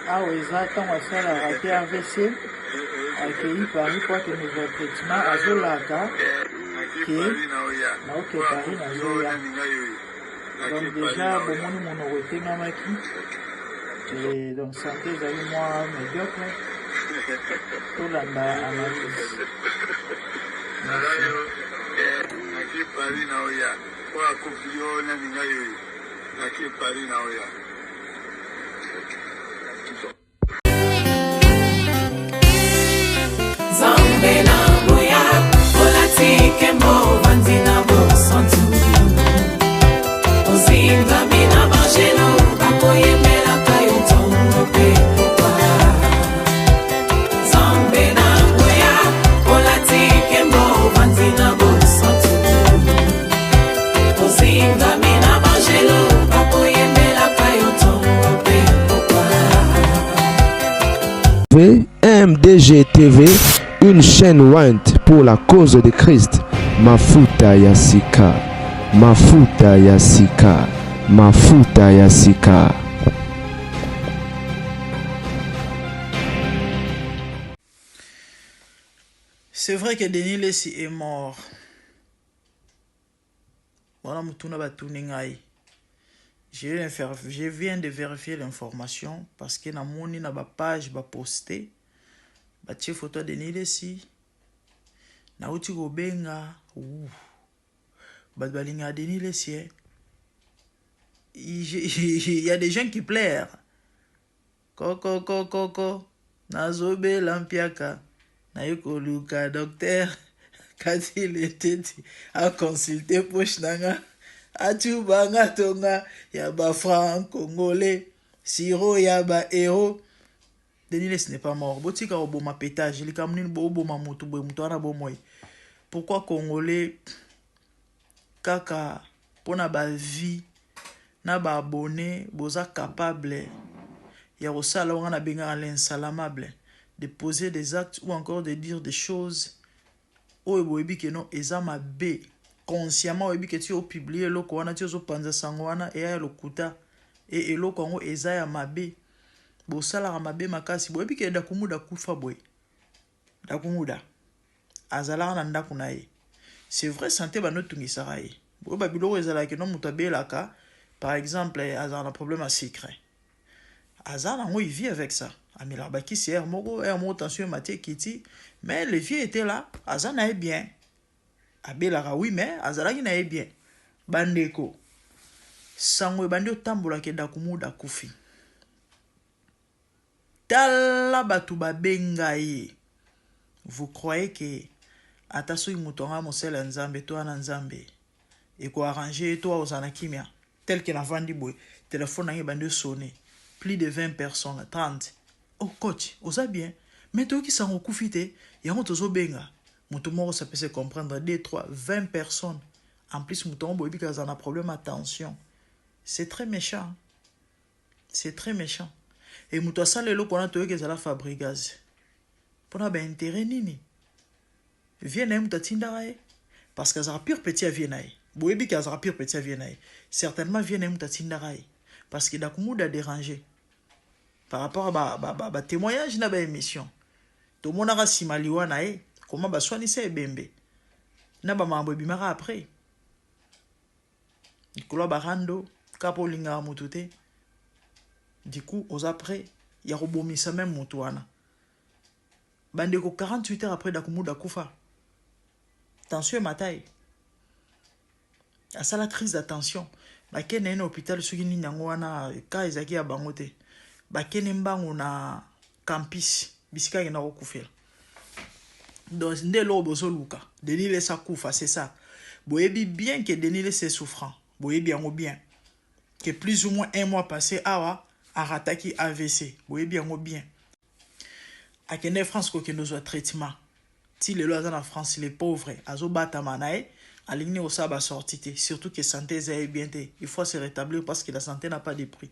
Ah oui, j'attends à ça la raté AVC, accueilli Paris pour que nous avons traitement à Zolaga, qui est ok Paris na Zoya. Donc déjà, bon, mon autorité Namaki, et donc santé, j'ai eu moi médiocre, tout là-bas à ma vie. Merci. MDG TV, une chaîne Wint pour la cause de Christ. Mafuta Yasika, Mafuta Yasika, Mafuta Yasika. C'est vrai que Denis Lessi est mort. Voilà, je viens de vérifier l'information parce que dans mon page va poster batie photo de Denis Lessi na uti gobenga balinga Denis Lessi. Il y a des gens qui pleurent. Koko nazobe lampiaka na yoko luka docteur quand il était à consulter poche nanga atubanga tonga yaba franc congolais siro yaba héros. Denis Lessi n'est pas mort. Botika oboma pétage, il kamnine bo oboma mutu bo mutu ana bomoy. Pourquoi congolais kaka pona ba vie na ba abonné boza capable ya rosala wana benga l'insalamable de poser des actes ou encore de dire des choses o eboyebi ke non eza mabe consciemment oyebi ke ti o publier eloko wana ti ozo panza sango wana eya lokuta e eloko yango eza ya mabe bosalaka mabe makasi boyebi ke Dakumuda kufa boye Dakumuda azalaka na ndako na ye. C'est vrai santé banotungisaka ye boye babiloko ezalaka no moto abelaka par exemple azala na problème à secret azala nango il vit avec ça amela bakisi air moko tension matie kiti mais le vieux était là azana est bien abelaka oui mais azalaki na est bien bandeko sango bandi otambola ke Dakumuda kufi tala batu babenga ye. Vous croyez que atasoki mutonga mosela nzambe to ana nzambe et ko arranger toi aux anakimia tel que la vandi boy téléphone na bandi sonné plus de 20 personnes 30 oh coach oza bien mais toi qui sango kufite yango tozo benga muto moko ça peut se comprendre 2 3 20 personnes en plus mutongo boy bika za na problème attention. C'est très méchant, c'est très méchant. Et muto asale lo kona to yeke zala fabrigaz pona ba intérêt nini vienne muto tinda ye parce que ça pure petit vienne ye boyebi ka za pure petit vienne ye certainement vienne muto tinda ye parce que Dakumuda dérangé par rapport à ba témoignage na ba émission to monaka simaliwa na ye comment ba soinisa ebembe na ba mambo bimaka après ikolo barando kapo linga mutute. Du coup, aux après, il y a robomisa même moutouana. Bandeko 48 heures après Dakumuda kufa. Tension matai. À ça la crise d'attention. Bakene un hôpital sugini nyangwana ka ezaki ya bangote. Bakene mbango na campus bisika yana okufela. Donc ndelo bozo luka. Denis Lessi kufa, c'est ça. Boyebi bien que Denis Lessi est souffrant. Boyebi yango bien. Que plus ou moins un mois passé awa arataki AVC. Boye bien ou bien. A Kende France ko kendo zo traitement. Si les lois en France les pauvres azo batama nae aligné au saba sortité surtout que santé est bien. Il faut se rétablir parce que la santé n'a pas de prix.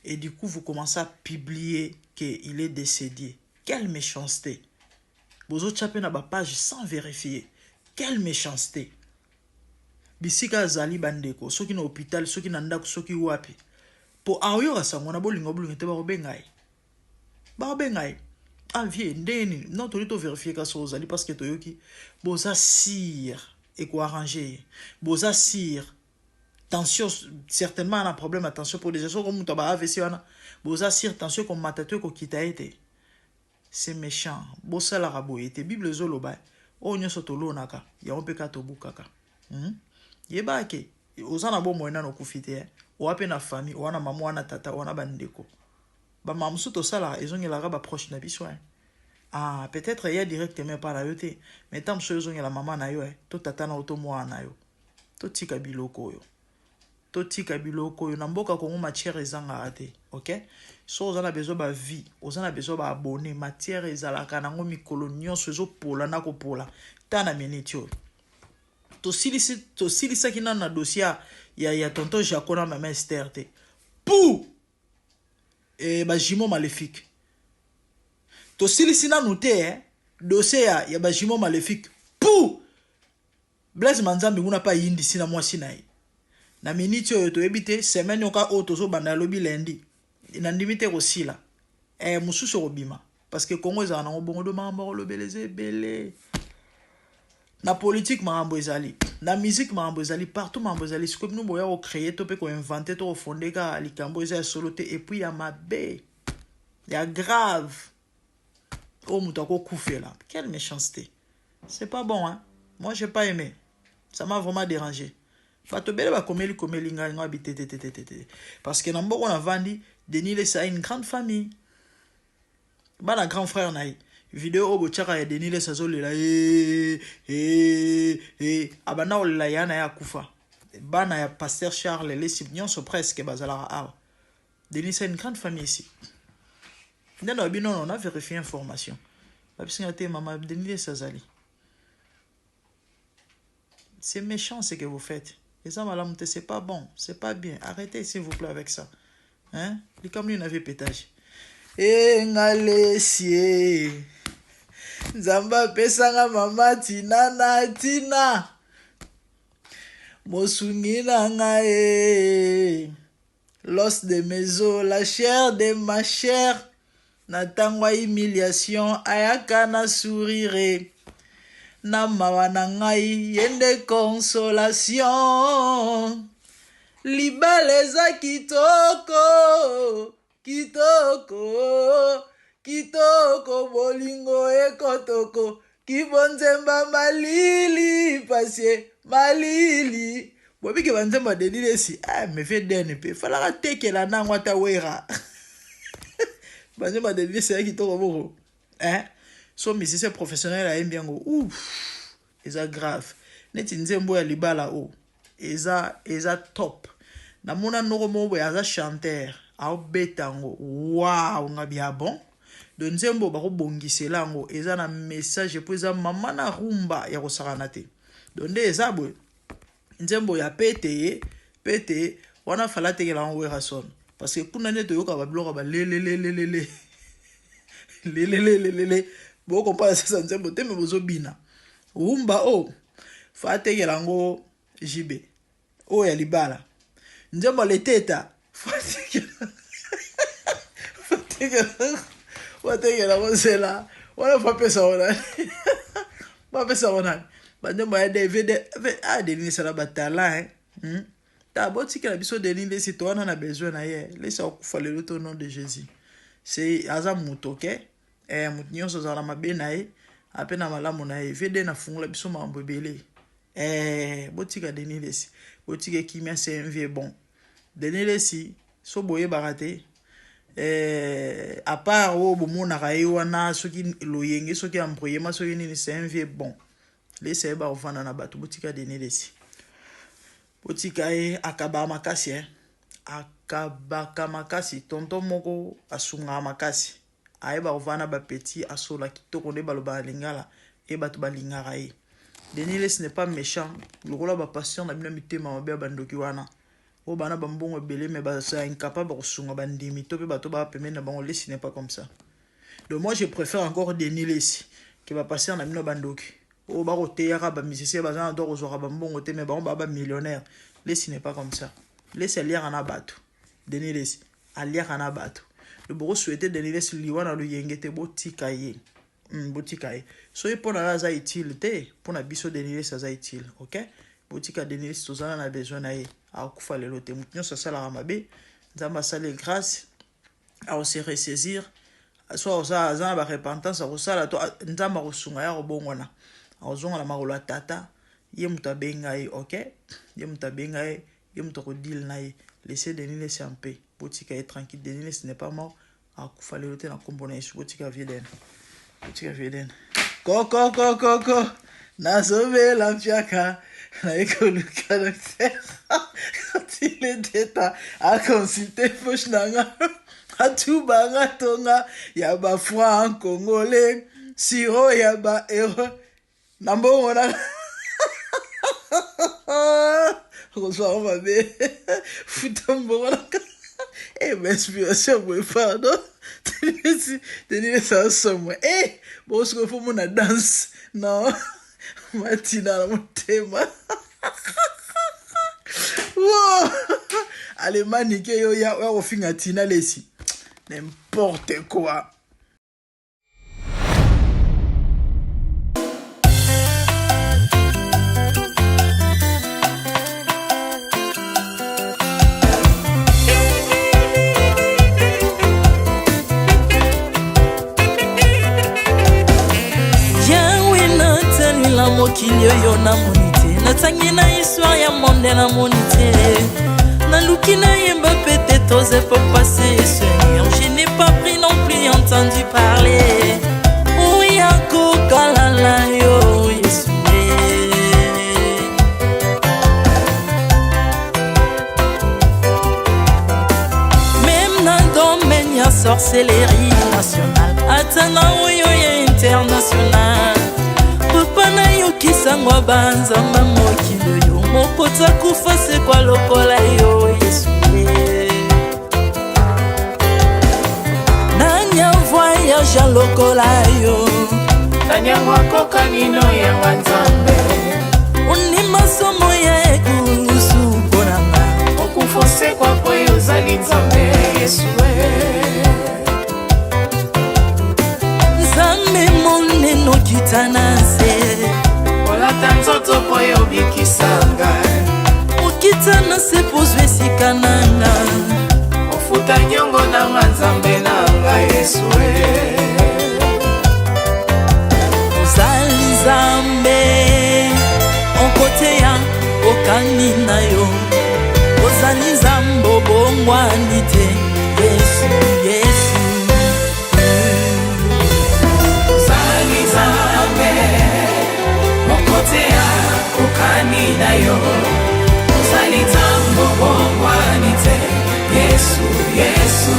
Et du coup, vous commencez à publier qu'il est décédé. Quelle méchanceté. Bozo tchape na ba page sans vérifier. Quelle méchanceté. Bisika zali bandeko, soki na hôpital, soki na ndako, soki wapi. Po aoyo sango na bolingo te ba bengai. Ba bengai. Ah vie ndeni, non to vérifier ka so zali parce que toyoki boza sire et quoi arranger. Boza sire. Tension certainement un problème attention pour des gens comme taba AVC wana. Boza sire tension comme matato ko kita été. C'est méchant. Bosa la rabo été Bible zoloba. O nyoso to lonaka, ya on peut ka to bukaka. Yeba ke ozana bo moyena no kufite o ape na famille o wana maman wana tata wana bandeko ba mamsu to sala ezongela ba proche na biso ah peut-être il y a directement par la yote mais tant que ezongela maman na yo to tata na auto mwana yo to tika biloko yo na mboka kongo matière ezanga ate OK so ozana besoin ba vie ozana besoin ba abonné matière ezalaka nango mikolo nyonso ezopola na kopola tana minute yo to silisa kina na dossier ya tonton Jacona mama Esther te pou ba jimo maléfique to silisi na noté dossier ya ba jimo maléfique pou Blaise Manzambe nguna pa yindi sina mwasi nayi na minute yo to ebite semaine yoka o tozo banda lobi lundi na ndimite ko sila mususu robima parce que Congo za na bongo do mambo lo beleze belé. Na politique mambo ezali, na musique mambo ezali, partout mambo ezali. Ce que nous voyons créer, to pe ko inventer, to fonder ka likambo ezali solote et puis ya mabe, ya grave. Oh mutako koufé là, quelle méchanceté. C'est pas bon hein. Moi j'ai pas aimé. Ça m'a vraiment dérangé. Bato bele ba komeli nga habité parce que nambo on a vendu Denis Lessa une grande famille. Ba la grand frère naï. Vidéo obo chaka ya Denis Lessa zolela abana olela yana ya kufa bana ya pasteur Charles les nyonso presque bazala a Denis c'est une grande famille ici. Non on a vérifié information babisinga te mama Denis Lessa zali. C'est méchant ce que vous faites. Les hommes à la montée, c'est pas bon, c'est pas bien. Arrêtez s'il vous plaît avec ça. Hein? Les camions n'avaient pétage. Et ngalesie. Zamba pesanga mama tina. Mosunina ngae. L'os de mes os, la chair de ma chair. Natangwa humiliation, ayaka na sourire. Na mawa na ngai yende consolation libaleza kitoko bolingo ekotoko kibonzemba malili pasie malili bobike banzemba Denis Lessa me fait dene pe fala tekela na ngwata wera banzemba Denis Lessa kitoko boko so musicien professionnel a bien go ouf eza grave neti nzembo ya libala o eza top na mona noko mobo ya chanteur a betango wow ngabia bon de nzembo ba ko bongisela ngo eza na message po eza mama na rumba ya kosakana te donde eza bo nzembo ya pete wana fala tekela ngo wera son parce que kuna neto yoka ba bloka ba lele bo compare ça nzembo te me bozo bina rumba o fa tekela ngo jibe o ya libala nzembo leteta fa tekela ngo sela wana fa pesa wana ba pesa wana ba nzembo ya DVD Denis Lessa la batala ta boti que la biso Denis Lessa to wana na besoin na ye laisse okufa le nom de Jésus c'est azamuto OK mutinyoso zala mabe na ye apena malamu na ye vede na fungula biso mambo ebele botika Denis Lessa botika kimia c'est un vieux bon Denis Lessa so boye barate à part o bomona ka ye wana soki loyenge soki ambroyema soki nini c'est un vieux bon Lessa ba ofana na bato botika Denis Lessa botika e akaba makasi akabaka makasi tonton moko asunga makasi ayeba ovana ba petit asola kitoko nde baloba lingala e bato balingaka ye Denis Lessa n'est pas méchant lokola ba passion na bino mitema mabe bandoki wana O bana bambongo belé mais ça incapable de sunga bandimi to pe bato ba pemé na bango lesi n'est pas comme ça. Donc moi je préfère encore Denis Lesi qui va passer en amino bandoki. O ba roteya ba musicien ba zan dor ozora bambongo te mais ba millionnaire. Lesi n'est pas comme ça. Lesi alier en abato. Denis Lesi alier en abato. Le bureau souhaité Denis Lesi liwana lo yengete botika ye. Botika ye. So y pour na za utile te pour na biso Denis Lesi za utile, OK? Botika Denis Lesi tozana na besoin na ye. A kufa lelo te mutinyo sa sala ramabe. Nzamba sale grâce à se ressaisir. Soit ça za ba repentance a sala to nzamba ko sunga ya robongona. A zonga la marolo tata. Ye mutabenga ye, OK? Ye mutabenga ye, ye mutako deal na ye. Laissez Denis Lesi en paix. Botika est tranquille, Denis Lesi n'est pas mort. A kufa lelo te na kombona yesu botika vieden. Botika vieden. Koko. Nazobela mpiaka. Na ekoluka docteur. Quand il était à consulter poche nanga. A tout banga tonga. Yaba foi en congolais. Siro yaba héros. Nambo na. Bonsoir ma belle. Foutambo na. Eh, mais inspiration, moi, pardon. Tenez ça ensemble. Eh, bon, ce qu'il faut, mon danse. Non. Matina, mon thème. Wow. Allez, manique, yo, ya, au fin, à Tina, Lesi. N'importe quoi. Mokili yo na monite natangi na histoire ya monde na monite naluki na yemba peut-être t'osais pas passer Seigneur je n'ai pas pris non plus entendu parler oui encore la yo Yesu même dans le domaine ya sorcellerie nationale atana yo international Papa yo kisangwa banzamba mokilo yo mopota kufa se kwa lokola yo Yesu Nanya voyage lokola yo Nanya wakoka nino ya wanzambe Uni masomo ya ekusu konanga Okufose kwa poyo zali nzambe Yesu Nzambe moneno kitanase Olata nzoto poyo bikisanga Okitana se pozwe sikananga Ofuta nyongo na nzambe nanga Yesu Ozali nzambe Onkote ya okani na yo Ozali nzambo bongwani te Yesu, Yesu Ozali nzambe Onkote ya okani na yo Ozali nzambo bongwani te Yesu, Yesu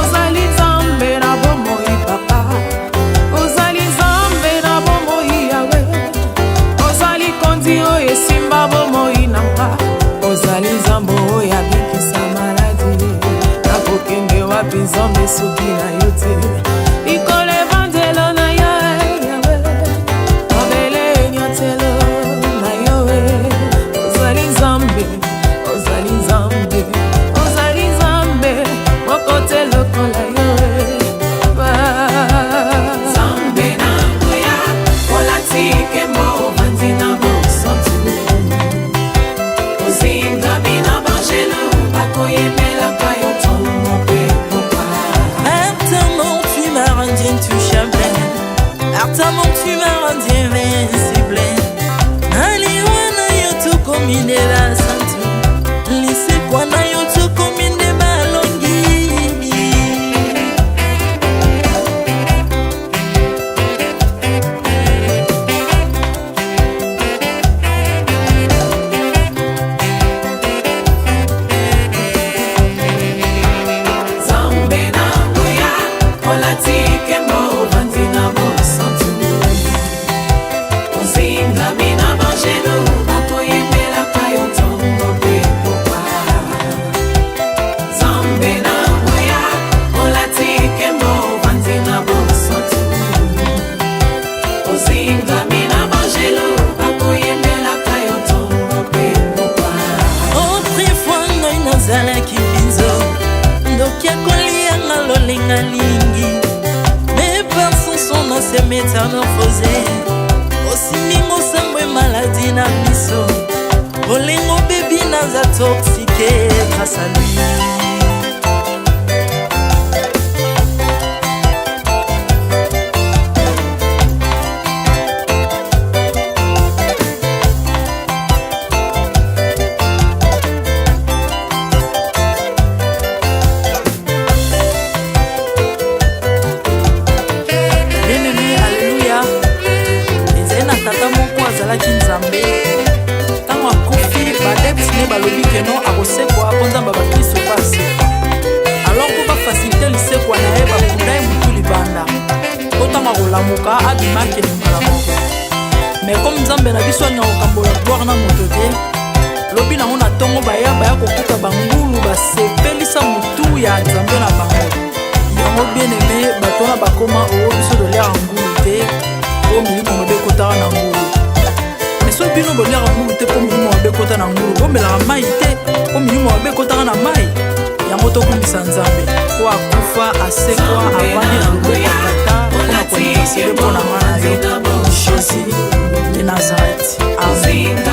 Ozali nzambe na bomoi papa Ozali nzambe na bomoi yawe Ozali kondi oyo esimba bomoi nanga Ozali nzambe oyo abikisa maladi Nakokende wapi nzambe soki na yo maladie na biso bolingo bebi naza toxique grâce à lui. Tango akufi badepsine balobi keno akosekwa akonzamba bakristo basekwa alors ko bafacilite lisekwa na ye bakunda ye mutu libanda otanga kolamuka abimaki lingala moko mais comme nzambe na biso alinga kokambola gloire na moto te lobi nango na ntongo baya kokuta bangulu basepelisa mutu ya nzambe na bango yango bien aimé bato na bakoma oyo biso dolera ngulu te oyo milimo mobe kotaka na ngulu so bino bolera ngulu te po milimo mabe kota na ngulu bomelaka mai te po milimo mabe kotaka na mai yango tokumbisa nzambe po akufa asekwa avandi na loboko ya tata mpona kointercede mpo na nga na yo Jésus de Nazareth. Amen.